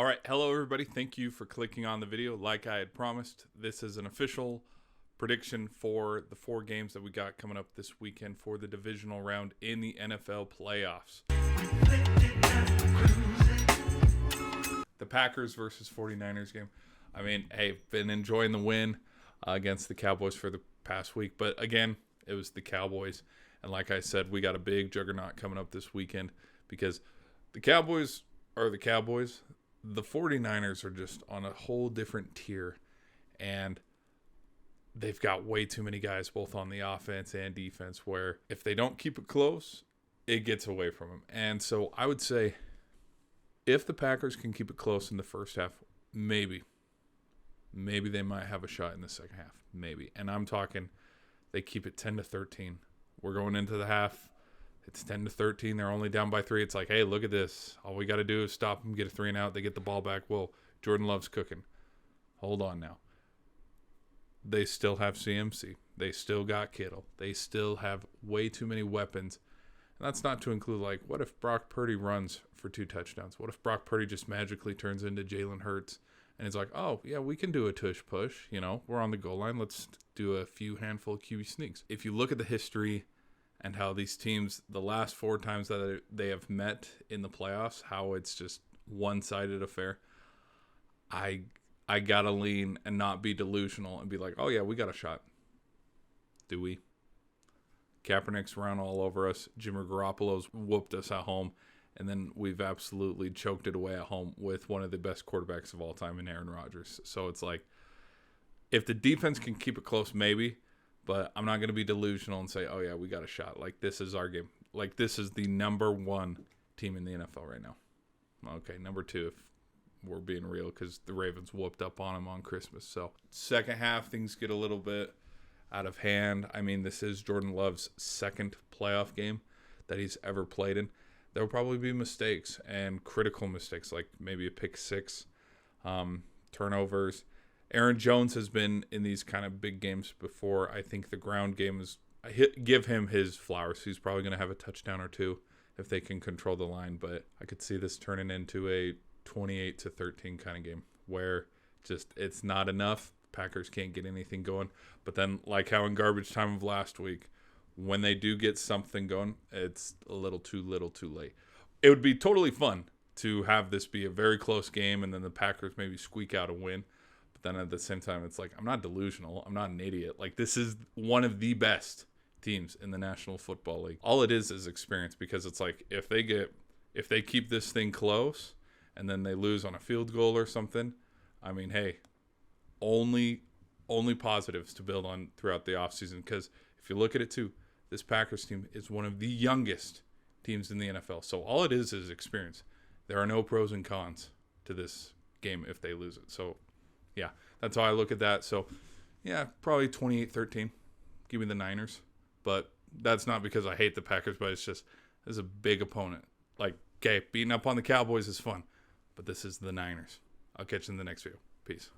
All right, hello everybody. Thank you for clicking on the video. Like I had promised, this is an official prediction for the 4 games that we got coming up this weekend for the divisional round in the NFL playoffs. The Packers versus 49ers game. I mean, hey, been enjoying the win against the Cowboys for the past week, but again, it was the Cowboys. And like I said, we got a big juggernaut coming up this weekend because the Cowboys are the Cowboys. The 49ers are just on a whole different tier, and they've got way too many guys both on the offense and defense where if they don't keep it close, it gets away from them. And so I would say if the Packers can keep it close in the first half, maybe they might have a shot in the second half. Maybe. And I'm talking they keep it 10-13. We're going into the half. It's 10-13. They're only down by 3. It's like, hey, look at this. All we got to do is stop them, get a 3 and out. They get the ball back. Whoa, Jordan Love's cooking. Hold on now. They still have CMC. They still got Kittle. They still have way too many weapons. And that's not to include, like, what if Brock Purdy runs for 2 touchdowns? What if Brock Purdy just magically turns into Jalen Hurts? And it's like, oh, yeah, we can do a tush push. You know, we're on the goal line. Let's do a few handful of QB sneaks. If you look at the history and how these teams, the last 4 times that they have met in the playoffs, how it's just one-sided affair, I got to lean and not be delusional and be like, oh, yeah, we got a shot. Do we? Kaepernick's run all over us. Jimmy Garoppolo's whooped us at home. And then we've absolutely choked it away at home with one of the best quarterbacks of all time in Aaron Rodgers. So it's like, if the defense can keep it close, maybe. But I'm not going to be delusional and say, oh, yeah, we got a shot. Like, this is our game. Like, this is the number 1 team in the NFL right now. Okay, number 2 if we're being real, because the Ravens whooped up on them on Christmas. So second half, things get a little bit out of hand. I mean, this is Jordan Love's 2nd playoff game that he's ever played in. There will probably be mistakes and critical mistakes, like maybe a pick 6, turnovers. Aaron Jones has been in these kind of big games before. I think the ground game is give him his flowers. He's probably going to have a touchdown or 2 if they can control the line. But I could see this turning into a 28-13 kind of game where just it's not enough. Packers can't get anything going. But then, like how in garbage time of last week, when they do get something going, it's a little too late. It would be totally fun to have this be a very close game and then the Packers maybe squeak out a win. But then at the same time, it's like, I'm not delusional. I'm not an idiot. Like, this is one of the best teams in the National Football League. All it is experience, because it's like if they keep this thing close and then they lose on a field goal or something, I mean, hey, only positives to build on throughout the offseason. Because if you look at it too, this Packers team is one of the youngest teams in the NFL. So all it is experience. There are no pros and cons to this game if they lose it. So, yeah, that's how I look at that. So, yeah, probably 28-13. Give me the Niners. But that's not because I hate the Packers, but it's just this is a big opponent. Like, okay, beating up on the Cowboys is fun, but this is the Niners. I'll catch you in the next video. Peace.